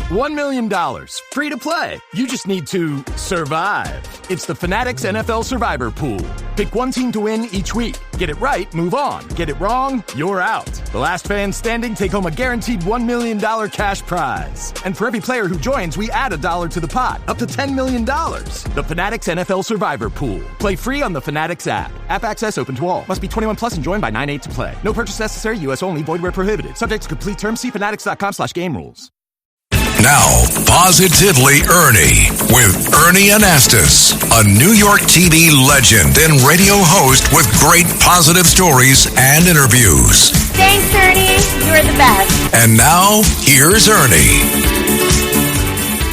$1 million. Free to play. You just need to survive. It's the Fanatics NFL Survivor Pool. Pick one team to win each week. Get it right, move on. Get it wrong, you're out. The last fan standing take home a guaranteed $1 million cash prize. And for every player who joins, we add $1 to the pot, up to $10 million. The Fanatics NFL Survivor Pool. Play free on the Fanatics app. App access open to all. Must be 21 plus and joined by 9/8 to play. No purchase necessary. U.S. only. Void where prohibited. Subject to complete terms. See fanatics.com/game rules. Now, Positively Ernie with Ernie Anastos, a New York TV legend and radio host with great positive stories and interviews. Thanks, Ernie. You're the best. And now, here's Ernie.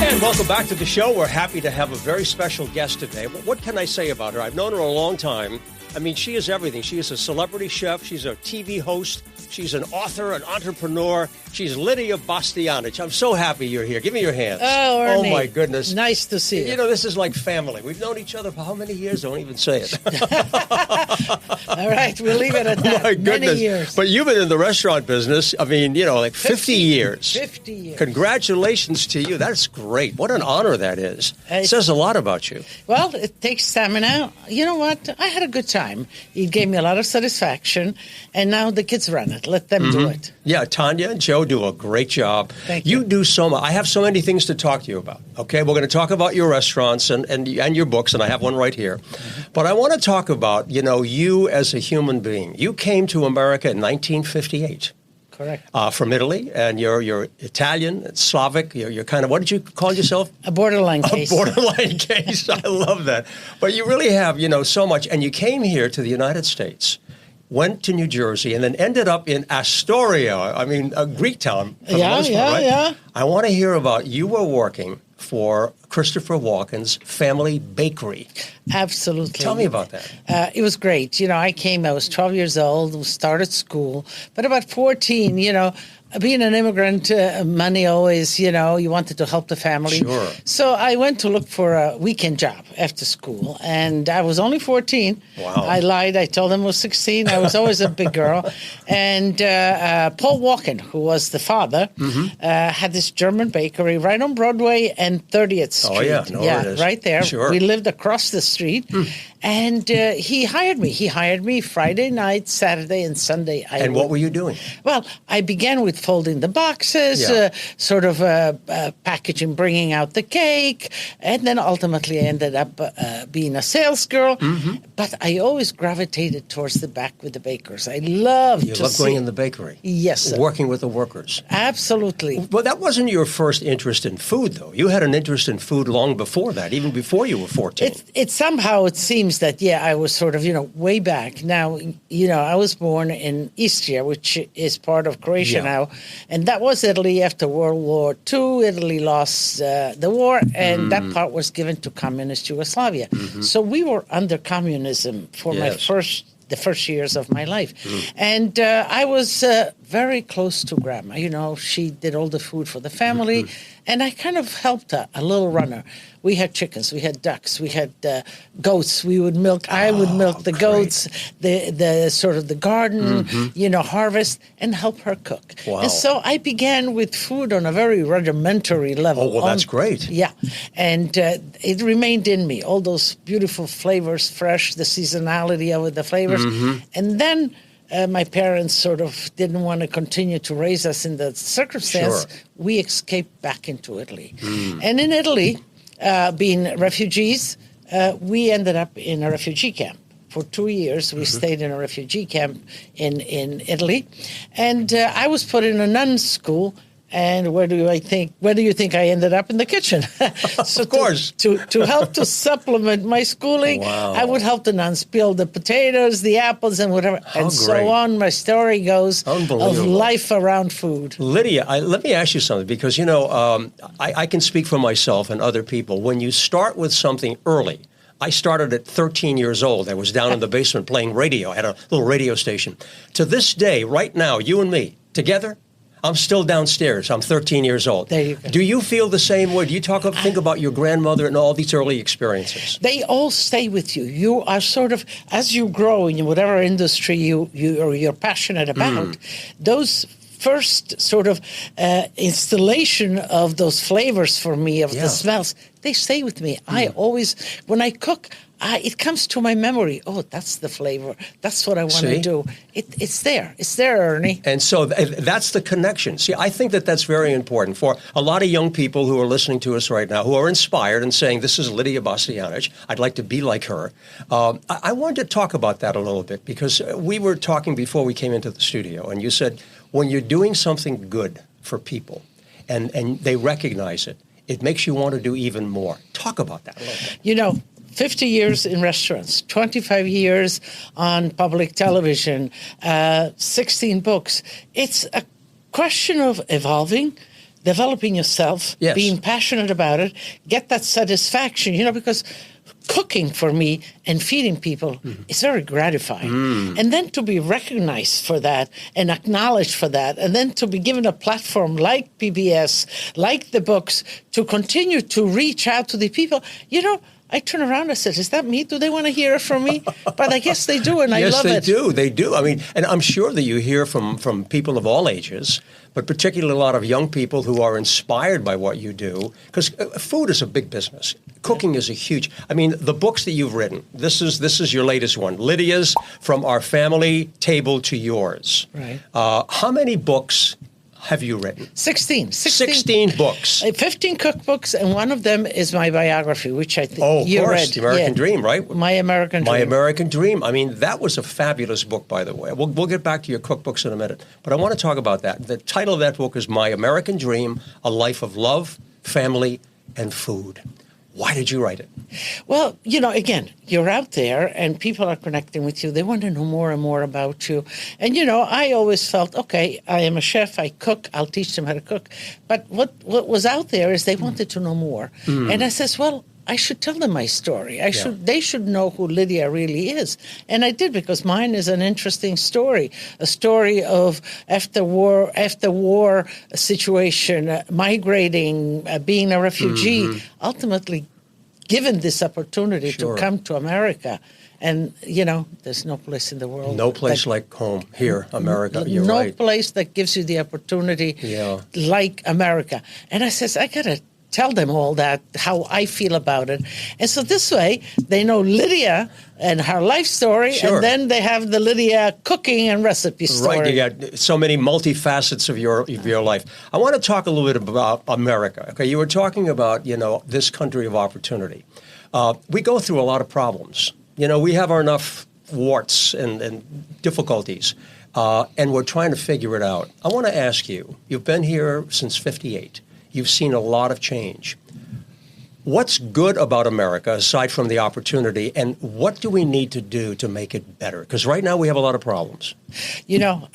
And welcome back to the show. We're happy to have a very special guest today. What can I say about her? I've known her a long time. I mean, she is everything. She is a celebrity chef. She's a TV host. She's an author, an entrepreneur. She's Lidia Bastianich. I'm so happy you're here. Give me your hands. Oh, Ernie. Oh, my goodness. Nice to see you. You know, this is like family. We've known each other for how many years? Don't even say it. All right, we'll leave it at that. My goodness. Many years. But you've been in the restaurant business, I mean, you know, like 50 years. 50 years. Congratulations to you. That's great. What an honor that is. It says a lot about you. Well, it takes stamina. You know what? I had a good time. It gave me a lot of satisfaction, and now the kids run it. Let them do it. Yeah, Tanya and Joe do a great job. Thank you. You do so much. I have so many things to talk to you about. Okay, we're going to talk about your restaurants and your books, and I have one right here. But I want to talk about, you know, you as a human being. You came to America in 1958. Correct. From Italy, and you're Italian, Slavic. You're kind of, what did you call yourself? A borderline case. A borderline case. I love that. But you really have, you know, so much. And you came here to the United States, went to New Jersey, and then ended up in Astoria. I mean, a Greek town for the most part, right? Yeah. I want to hear about, you were working for Christopher Walken's family bakery. Absolutely. Tell me about that. It was great. You know, I was 12 years old, started school, but about 14, you know, being an immigrant, money always, you know, you wanted to help the family. Sure. So I went to look for a weekend job after school, and I was only 14. Wow. I lied. I told them I was 16. I was always a big girl. And Paul Walken, who was the father, had this German bakery right on Broadway and 30th Street. Oh, yeah. No, it is. Right there. Sure. We lived across the street. And he hired me. He hired me Friday night, Saturday, and Sunday. And what were you doing? Well, I began with folding the boxes, packaging, bringing out the cake, and then ultimately I ended up being a sales girl. But I always gravitated towards the back with the bakers. I loved going in the bakery. Yes, sir. Working with the workers. Absolutely. Well, that wasn't your first interest in food, though. You had an interest in food long before that, even before you were 14. It somehow it seems that, I was sort of, way back. Now, I was born in Istria, which is part of Croatia now. And that was Italy after World War II. Italy lost the war, and that part was given to communist Yugoslavia. So we were under communism for the first years of my life. And I was very close to Grandma. She did all the food for the family, and I kind of helped her, a little runner. We had chickens, we had ducks, we had goats. I would milk the goats, the sort of the garden, harvest, and help her cook. Wow. And so I began with food on a very rudimentary level. Oh, well, that's great. Yeah, and it remained in me, all those beautiful flavors, fresh, the seasonality of the flavors. And then my parents sort of didn't want to continue to raise us in that circumstance. Sure. We escaped back into Italy. And in Italy, being refugees, we ended up in a refugee camp. For 2 years, we stayed in a refugee camp in Italy. And I was put in a nuns' school. And where do you think I ended up? In the kitchen? So of course. To help to supplement my schooling, I would help the nuns peel the potatoes, the apples, and whatever. And so on. My story goes of life around food. Lidia, let me ask you something, because, I can speak for myself and other people. When you start with something early, I started at 13 years old. I was down in the basement playing radio. I had a little radio station. To this day, right now, you and me, together, I'm still downstairs. I'm 13 years old. There you go. Do you feel the same way? Do you think about your grandmother and all these early experiences? They all stay with you. You are sort of, as you grow in whatever industry you're passionate about, those first sort of installation of those flavors for me, of the smells, they stay with me. I always, when I cook, it comes to my memory. Oh, that's the flavor. That's what I want to do. It's there. It's there, Ernie. And so that's the connection. See, I think that that's very important for a lot of young people who are listening to us right now, who are inspired and saying, this is Lidia Bastianich. I'd like to be like her. I wanted to talk about that a little bit because we were talking before we came into the studio, and you said when you're doing something good for people and they recognize it, it makes you want to do even more. Talk about that a little bit. 50 years in restaurants, 25 years on public television, 16 books. It's a question of evolving, developing yourself, being passionate about it, get that satisfaction, because cooking for me and feeding people is very gratifying. And then to be recognized for that and acknowledged for that, and then to be given a platform like PBS, like the books, to continue to reach out to the people, I turn around and said, is that me? Do they want to hear it from me? But I guess they do, and I love it. Yes, they do. They do. I mean, and I'm sure that you hear from people of all ages, but particularly a lot of young people who are inspired by what you do, because food is a big business. Cooking is a huge. I mean, the books that you've written. This is your latest one, Lydia's From Our Family Table to Yours. Right. How many books have you written? 16 books. 15 cookbooks, and one of them is my biography, which I think you read. The American Dream, right? My American Dream. My American Dream. I mean, that was a fabulous book, by the way. We'll get back to your cookbooks in a minute, but I want to talk about that. The title of that book is My American Dream, A Life of Love, Family, and Food. Why did you write it? Well, again, you're out there and people are connecting with you. They want to know more and more about you. And, I always felt, okay, I am a chef, I cook, I'll teach them how to cook. But what was out there is they wanted to know more. And I says, well, I should tell them my story. They should know who Lidia really is. And I did, because mine is an interesting story, a story of after war situation, migrating, being a refugee, ultimately given this opportunity to come to America. And, there's no place in the world. No place like home here, America. You're no right. place that gives you the opportunity like America. And I says, I got to tell them all that, how I feel about it. And so this way, they know Lidia and her life story, and then they have the Lidia cooking and recipe story. Right, you got so many multifacets of your life. I want to talk a little bit about America. Okay, you were talking about, this country of opportunity. We go through a lot of problems. We have enough warts and difficulties, and we're trying to figure it out. I want to ask you, you've been here since '58. You've seen a lot of change. What's good about America, aside from the opportunity, and what do we need to do to make it better? Because right now we have a lot of problems.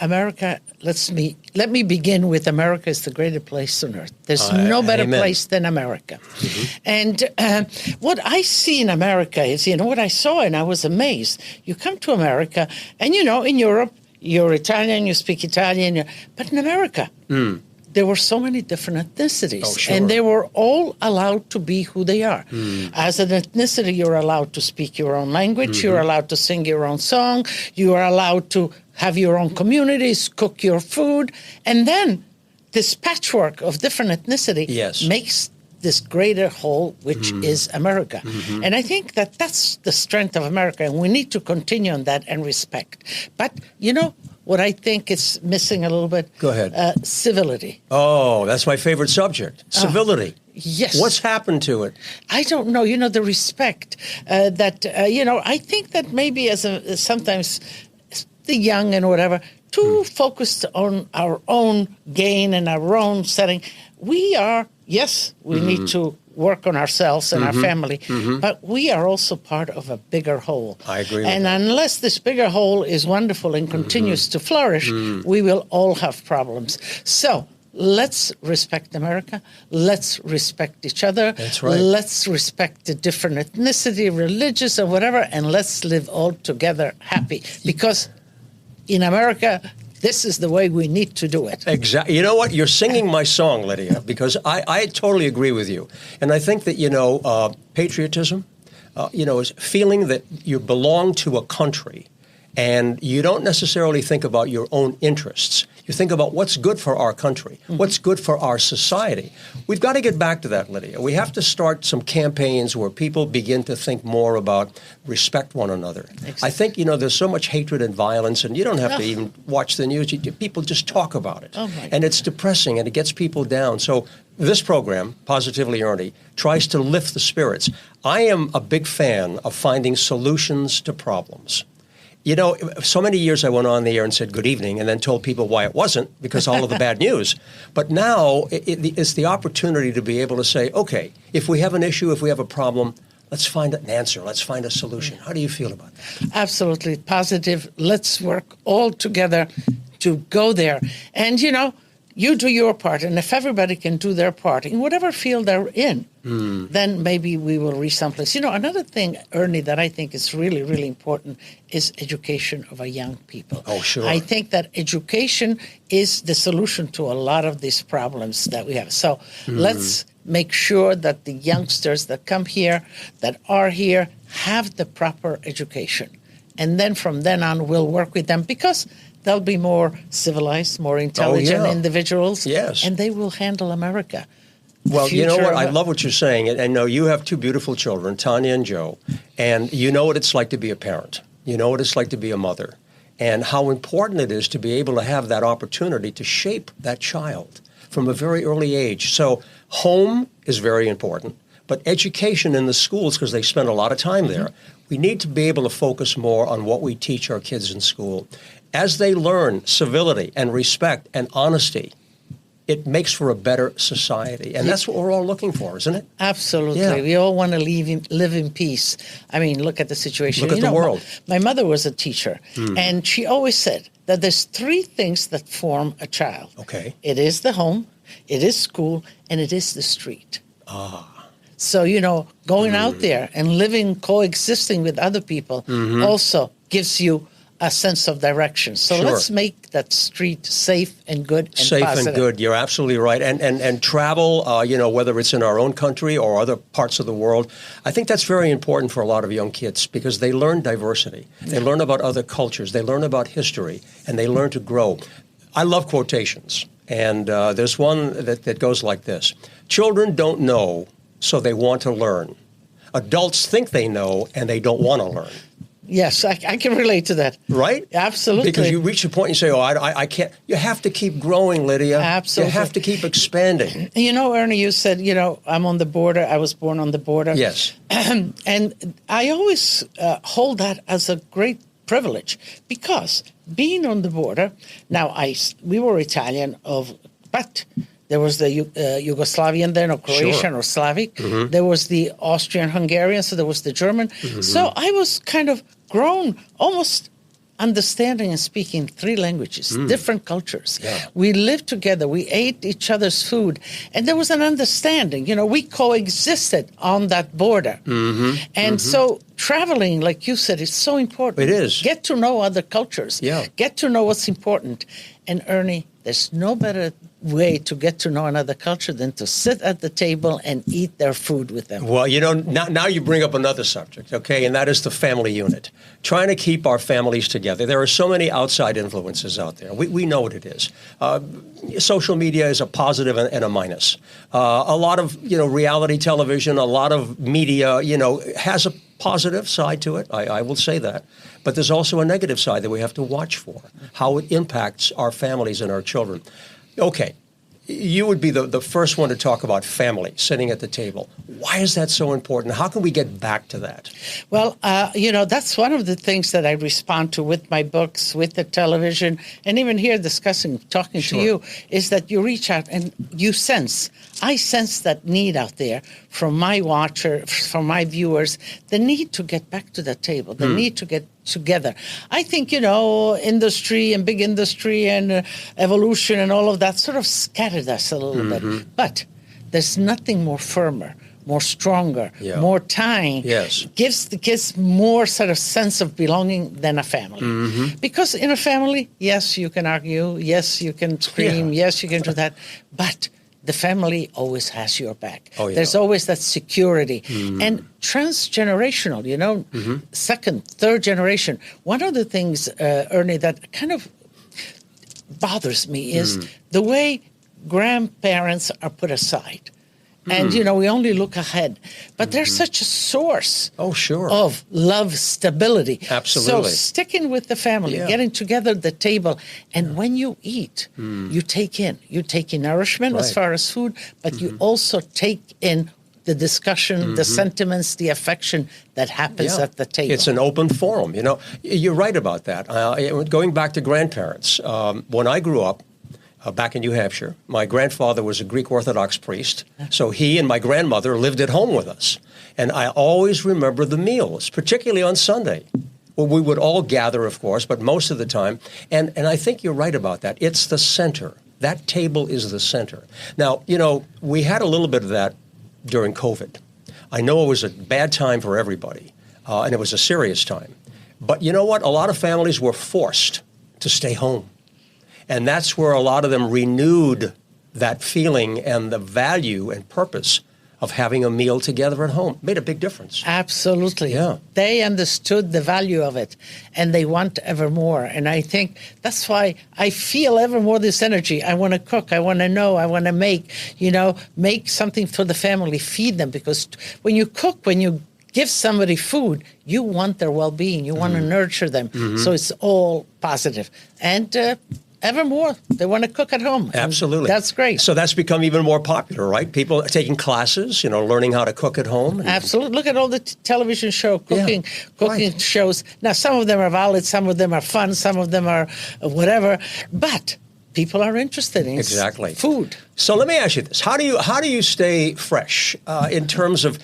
America, let me begin with America is the greatest place on earth. There's no better place than America. And what I see in America is, what I saw, and I was amazed. You come to America, and in Europe, you're Italian, you speak Italian, but in America, there were so many different ethnicities, and they were all allowed to be who they are. As an ethnicity, you're allowed to speak your own language, you're allowed to sing your own song, you are allowed to have your own communities, cook your food, and then this patchwork of different ethnicity makes this greater whole, which is America. And I think that that's the strength of America, and we need to continue on that and respect. But, what I think is missing a little bit. Go ahead. Civility. Oh, that's my favorite subject. Civility. Yes. What's happened to it? I don't know. The respect that, I think that maybe sometimes the young and whatever, too focused on our own gain and our own setting. We are, we need to work on ourselves and our family, but we are also part of a bigger whole. I agree with And that. Unless this bigger whole is wonderful and continues to flourish, we will all have problems. So let's respect America. Let's respect each other. That's right. Let's respect the different ethnicity, religious, and whatever, and let's live all together happy. Because in America, this is the way we need to do it. Exactly. You know what? You're singing my song, Lidia, because I totally agree with you. And I think that, patriotism, is feeling that you belong to a country and you don't necessarily think about your own interests. You think about what's good for our country, what's good for our society. We've got to get back to that, Lidia. We have to start some campaigns where people begin to think more about respect one another. Exactly. I think, there's so much hatred and violence, and you don't have to even watch the news. People just talk about it. And it's depressing, and it gets people down. So this program, Positively Ernie, tries to lift the spirits. I am a big fan of finding solutions to problems. So many years I went on the air and said good evening and then told people why it wasn't, because all of the bad news. But now it's the opportunity to be able to say, okay, if we have an issue, if we have a problem, let's find an answer. Let's find a solution. How do you feel about that? Absolutely positive. Let's work all together to go there. And, you do your part, and if everybody can do their part in whatever field they're in, then maybe we will reach someplace. Another thing, Ernie, that I think is really, really important is education of our young people. Oh, sure. I think that education is the solution to a lot of these problems that we have. So let's make sure that the youngsters that come here, that are here, have the proper education. And then from then on, we'll work with them, because they'll be more civilized, more intelligent individuals. Yes. And they will handle America. Well, you know what? I love what you're saying. And I know you have two beautiful children, Tanya and Joe. And you know what it's like to be a parent. You know what it's like to be a mother. And how important it is to be able to have that opportunity to shape that child from a very early age. So home is very important. But education in the schools, because they spend a lot of time there, we need to be able to focus more on what we teach our kids in school. As they learn civility and respect and honesty, it makes for a better society. And that's what we're all looking for, isn't it? Absolutely. Yeah. We all want to live in peace. I mean, look at the situation. Look at the world. My mother was a teacher, and she always said that there's three things that form a child. Okay. It is the home, it is school, and it is the street. So, going out there and living, coexisting with other people also gives you a sense of direction. So let's make that street safe and good and safe positive. and good. You're absolutely right. And travel, whether it's in our own country or other parts of the world, I think that's very important for a lot of young kids, because they learn diversity. They learn about other cultures. They learn about history, and they learn to grow. I love quotations. And there's one that goes like this. Children don't know, so they want to learn. Adults think they know, and they don't want to learn. Yes, I can relate to that. Right? Absolutely. Because you reach a point and you say, I can't. You have to keep growing, Lidia. Absolutely. You have to keep expanding. Ernie, you said, I'm on the border. I was born on the border. Yes. And I always hold that as a great privilege, because being on the border, now we were Italian, but there was the Yugoslavian then, or Croatian or Slavic. There was the Austrian-Hungarian, so there was the German. So I was kind of grown almost understanding and speaking three languages, different cultures. Yeah. We lived together. We ate each other's food. And there was an understanding. We coexisted on that border. And so traveling, like you said, is so important. It is. Get to know other cultures. Yeah. Get to know what's important. And Ernie, there's no better way to get to know another culture than to sit at the table and eat their food with them. Well, now you bring up another subject, okay, and that is the family unit. Trying to keep our families together. There are so many outside influences out there. We know what it is. Social media is a positive and a minus. A lot of, reality television, a lot of media, has a positive side to it. I will say that. But there's also a negative side that we have to watch for, how it impacts our families and our children. Okay, you would be the first one to talk about family, sitting at the table. Why is that so important? How can we get back to that? Well, that's one of the things that I respond to with my books, with the television, and even here talking to you, is that you reach out and I sense that need out there from my from my viewers, the need to get back to the table, the need to get together. I think, industry and big industry and evolution and all of that sort of scattered us a little bit. But there's nothing more firmer, more stronger, more time. Yes. Gives the kids more sort of sense of belonging than a family. Because in a family, yes, you can argue, yes, you can scream, yes, you can do that, but the family always has your back. Oh, yeah. There's always that security. And transgenerational, second, third generation. One of the things, Ernie, that kind of bothers me is the way grandparents are put aside. And, we only look ahead. But they're such a source of love, stability. Absolutely. So sticking with the family, getting together at the table. And when you eat, you take in nourishment as far as food, but you also take in the discussion, the sentiments, the affection that happens at the table. It's an open forum. You're right about that. Going back to grandparents, when I grew up, back in New Hampshire, my grandfather was a Greek Orthodox priest, so he and my grandmother lived at home with us. And I always remember the meals, particularly on Sunday. Well, we would all gather, of course, but most of the time, and I think you're right about that, it's the center. That table is the center. Now, we had a little bit of that during COVID. I know it was a bad time for everybody, and it was a serious time. But you know what? A lot of families were forced to stay home. And that's where a lot of them renewed that feeling and the value and purpose of having a meal together at home. Made a big difference. Absolutely. Yeah. They understood the value of it, and they want ever more. And I think that's why I feel ever more this energy. I want to cook. I want to know. I want to make something for the family, feed them. Because when you cook, when you give somebody food, you want their well-being. You want to nurture them. So it's all positive. And ever more, they want to cook at home. Absolutely. That's great. So that's become even more popular, right? People are taking classes, learning how to cook at home. Absolutely. Look at all the television cooking shows. Now, some of them are valid, some of them are fun, some of them are whatever, but people are interested in food. So let me ask you this: How do you stay fresh in terms of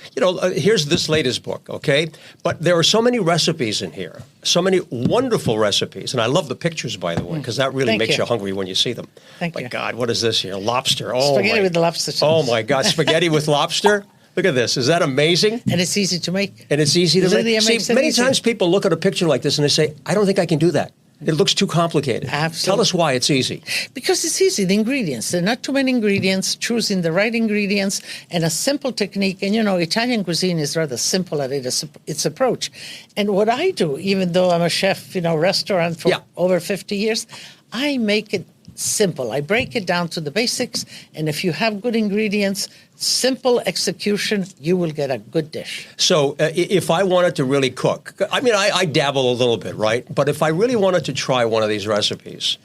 here's this latest book, okay? But there are so many recipes in here, so many wonderful recipes, and I love the pictures, by the way, because that really makes you hungry when you see them. Thank you. My God, what is this here? Lobster. Spaghetti with the lobster sauce. Oh my God, spaghetti with lobster. Look at this. Is that amazing? And it's easy to make. See, many times people look at a picture like this and they say, "I don't think I can do that. It looks too complicated." Absolutely. Tell us why it's easy. Because it's easy. The ingredients. There are not too many ingredients. Choosing the right ingredients and a simple technique. And, Italian cuisine is rather simple at its approach. And what I do, even though I'm a chef, restaurant for over 50 years, I make it simple. I break it down to the basics. And if you have good ingredients, simple execution, you will get a good dish. So if I wanted to really cook, I dabble a little bit, right? But if I really wanted to try one of these recipes,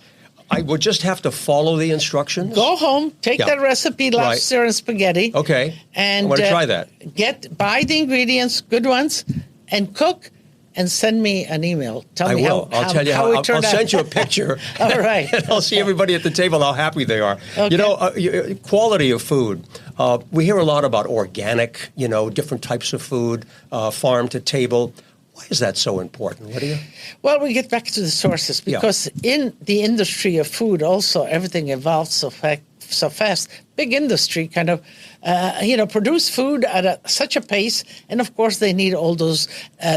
I would just have to follow the instructions? Go home, take that recipe, lobster and spaghetti. Okay. And I want to try that. Buy the ingredients, good ones, and cook. And send me an email. Tell me how I'll tell you how it turned out. I'll send you a picture. All right. And I'll see everybody at the table how happy they are. Okay. Quality of food. We hear a lot about organic, different types of food, farm to table. Why is that so important, Lidia? Well, we get back to the sources because in the industry of food also everything evolves so fast. Big industry kind of, produce food at such a pace. And, of course, they need all those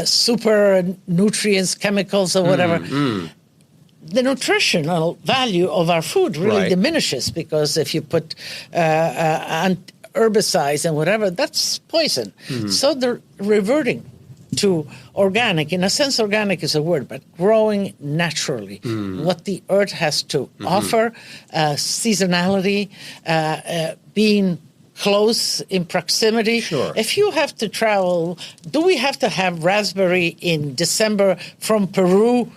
super nutrients, chemicals or whatever. The nutritional value of our food really diminishes because if you put herbicides and whatever, that's poison. So they're reverting to organic. In a sense, organic is a word, but growing naturally. What the earth has to offer, seasonality, being close in proximity. Sure. If you have to travel, do we have to have raspberry in December from Peru?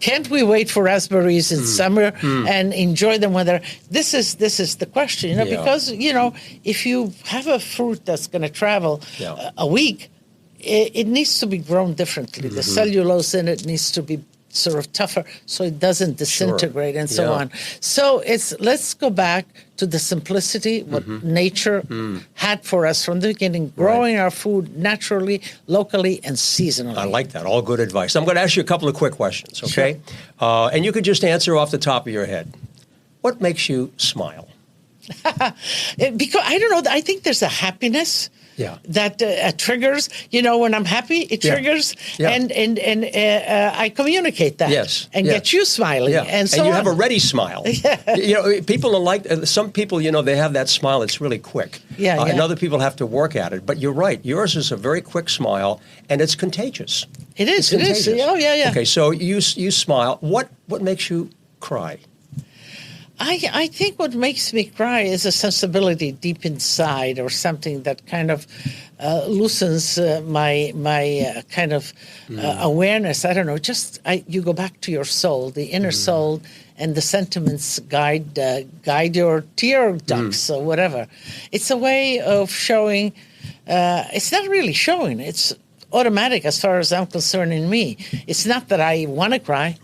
Can't we wait for raspberries in summer and enjoy them when they're... This is the question, because, if you have a fruit that's going to travel a week, it needs to be grown differently. The cellulose in it needs to be sort of tougher so it doesn't disintegrate and so on. So let's go back to the simplicity, what nature had for us from the beginning, growing our food naturally, locally, and seasonally. I like that. All good advice. I'm going to ask you a couple of quick questions, okay? Sure. And you could just answer off the top of your head. What makes you smile? Because, I don't know, I think there's a happiness that triggers. When I'm happy, it triggers, and I communicate that, and get you smiling, and so you on. have a ready smile. People don't like. Some people, they have that smile. It's really quick. And other people have to work at it. But you're right. Yours is a very quick smile, and it's contagious. It is. It's contagious. Oh, yeah. Okay, so you smile. What makes you cry? I think what makes me cry is a sensibility deep inside, or something that kind of loosens my kind of awareness. I don't know. You go back to your soul, the inner soul, and the sentiments guide your tear ducts or whatever. It's a way of showing. It's not really showing. It's automatic as far as I'm concerned in me. It's not that I want to cry.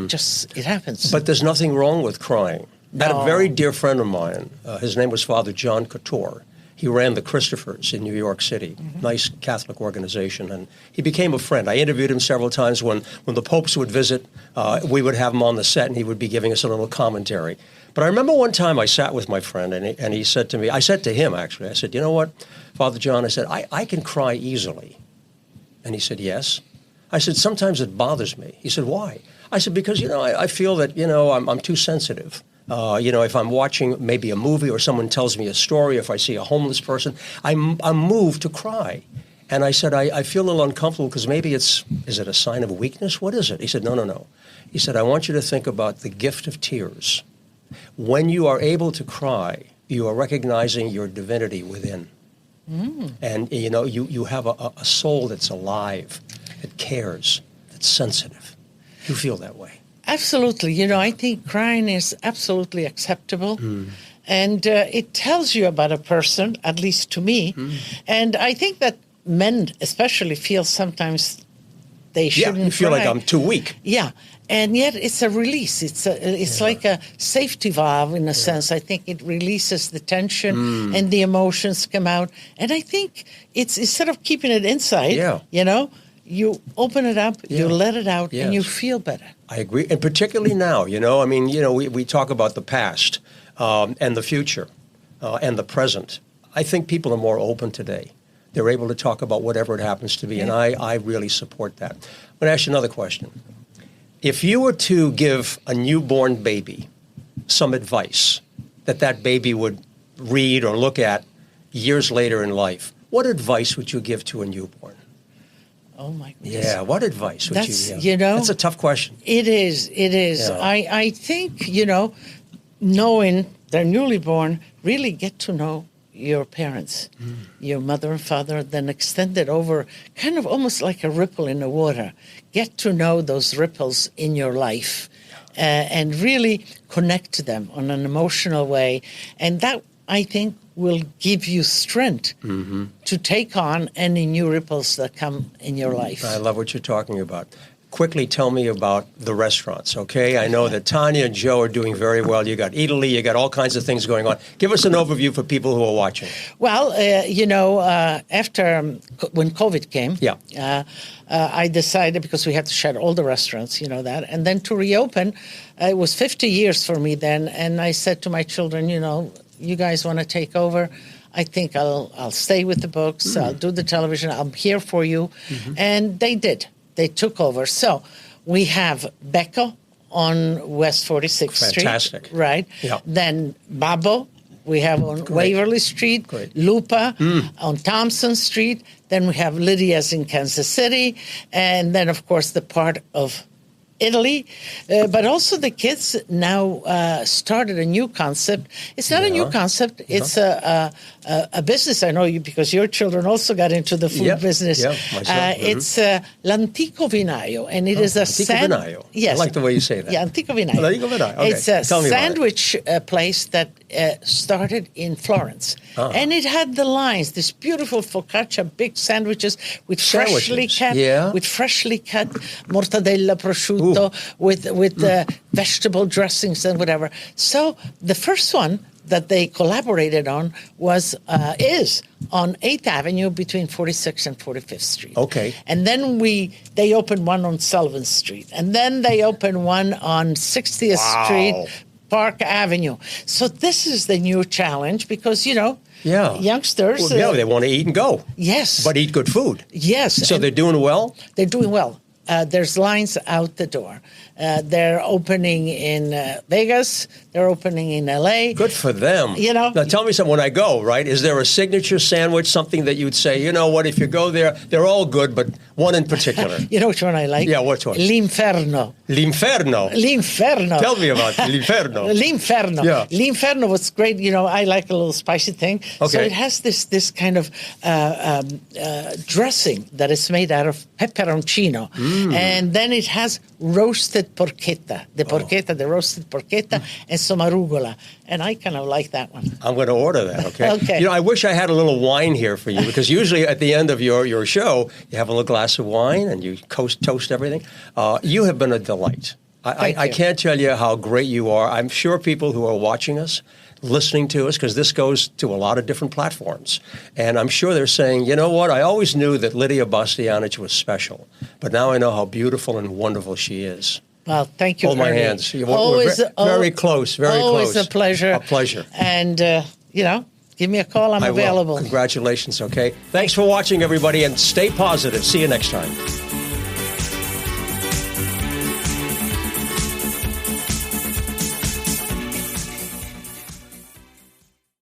Just it happens. But there's nothing wrong with crying. No. I had a very dear friend of mine. His name was Father John Couture. He ran the Christophers in New York City, nice Catholic organization, and he became a friend. I interviewed him several times when the popes would visit. We would have him on the set, and he would be giving us a little commentary. But I remember one time I sat with my friend, and he said to me, I said to him, actually, I said, you know what, Father John, I said, I can cry easily. And he said, yes. I said, sometimes it bothers me. He said, why? I said, because, I feel that, I'm too sensitive. If I'm watching maybe a movie or someone tells me a story, if I see a homeless person, I'm moved to cry. And I said, I feel a little uncomfortable because maybe is it a sign of weakness? What is it? He said, no. He said, I want you to think about the gift of tears. When you are able to cry, you are recognizing your divinity within. And, you have a soul that's alive, that cares, that's sensitive. You feel that way. Absolutely. I think crying is absolutely acceptable. And it tells you about a person, at least to me. And I think that men especially feel sometimes they shouldn't you feel cry. like I'm too weak. Yeah. And yet it's a release. It's like a safety valve in a sense. I think it releases the tension and the emotions come out. And I think it's instead of keeping it inside, you open it up, you let it out, and you feel better. I agree. And particularly now, we talk about the past and the future and the present. I think people are more open today. They're able to talk about whatever it happens to be, and I really support that. I'm going to ask you another question. If you were to give a newborn baby some advice that baby would read or look at years later in life, what advice would you give to a newborn? Oh, my goodness. Yeah, what advice would you give? That's a tough question. It is. Yeah. I think, knowing they're newly born, really get to know your parents, your mother and father, then extend it over kind of almost like a ripple in the water. Get to know those ripples in your life and really connect to them on an emotional way. And that, I think, will give you strength to take on any new ripples that come in your life. I love what you're talking about. Quickly tell me about the restaurants, okay? I know that Tanya and Joe are doing very well. You got Italy, you got all kinds of things going on. Give us an overview for people who are watching. Well, after when COVID came, I decided, because we had to shut all the restaurants, that, and then to reopen, it was 50 years for me then, and I said to my children, you guys want to take over? I think I'll stay with the books, I'll do the television, I'm here for you, and they did. They took over. So we have Becco on West 46th Street. Fantastic. Right. Yeah. Then Babbo, we have on Waverly Street. Great. Lupa on Thompson Street. Then we have Lidia's in Kansas City. And then, of course, the part of Italy. But also the kids now started a new concept. It's not a new concept. It's a business. I know you because your children also got into the food business. Yeah, myself. It's l'Antico Vinaio, and it is a Vinaio. Yes, I like the way you say that. Yeah, Antico Vinaio. L'Antico Vinaio. Okay. It's a Tell me sandwich place that started in Florence, and it had the lines. This beautiful focaccia, big sandwiches with freshly cut, mortadella, prosciutto, with vegetable dressings and whatever. So the first one that they collaborated on is on 8th Avenue between 46th and 45th Street. Okay. And then they opened one on Sullivan Street. And then they opened one on 60th Street, Park Avenue. So this is the new challenge because, youngsters... Well, they want to eat and go. Yes. But eat good food. Yes. So they're doing well? They're doing well. there's lines out the door. They're opening in Vegas. They're opening in L.A. Good for them. You know? Now, tell me something. When I go, right, is there a signature sandwich, something that you'd say, you know what, if you go there, they're all good, but one in particular? You know which one I like? Yeah, which one? L'Inferno. L'Inferno? L'Inferno. Tell me about L'Inferno. L'Inferno. Yeah. L'Inferno was great. You know, I like a little spicy thing. Okay. So it has this kind of dressing that is made out of pepperoncino. And then it has roasted porchetta. The roasted porchetta, and some arugula. And I kind of like that one. I'm going to order that, okay? Okay. You know, I wish I had a little wine here for you, because usually at the end of your show, you have a little glass of wine and you toast everything. You have been a delight. I can't tell you how great you are. I'm sure people who are watching us, listening to us, because this goes to a lot of different platforms. And I'm sure they're saying, you know what, I always knew that Lidia Bastianich was special, but now I know how beautiful and wonderful she is. Well, thank you, Hold my Ernie. hands. We're Always, very close, very always close. a pleasure. A pleasure. And, you know, give me a call. I'm available. Will. Congratulations, okay? Thanks for watching, everybody, and stay positive. See you next time.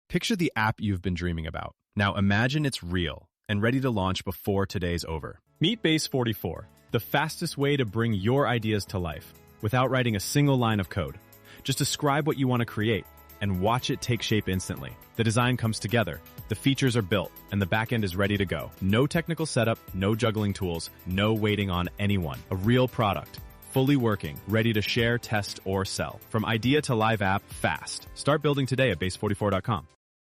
Picture the app you've been dreaming about. Now imagine it's real and ready to launch before today's over. Meet Base 44, the fastest way to bring your ideas to life without writing a single line of code. Just describe what you want to create and watch it take shape instantly. The design comes together, the features are built, and the backend is ready to go. No technical setup, no juggling tools, no waiting on anyone. A real product. Fully working, ready to share, test, or sell. From idea to live app, fast. Start building today at base44.com.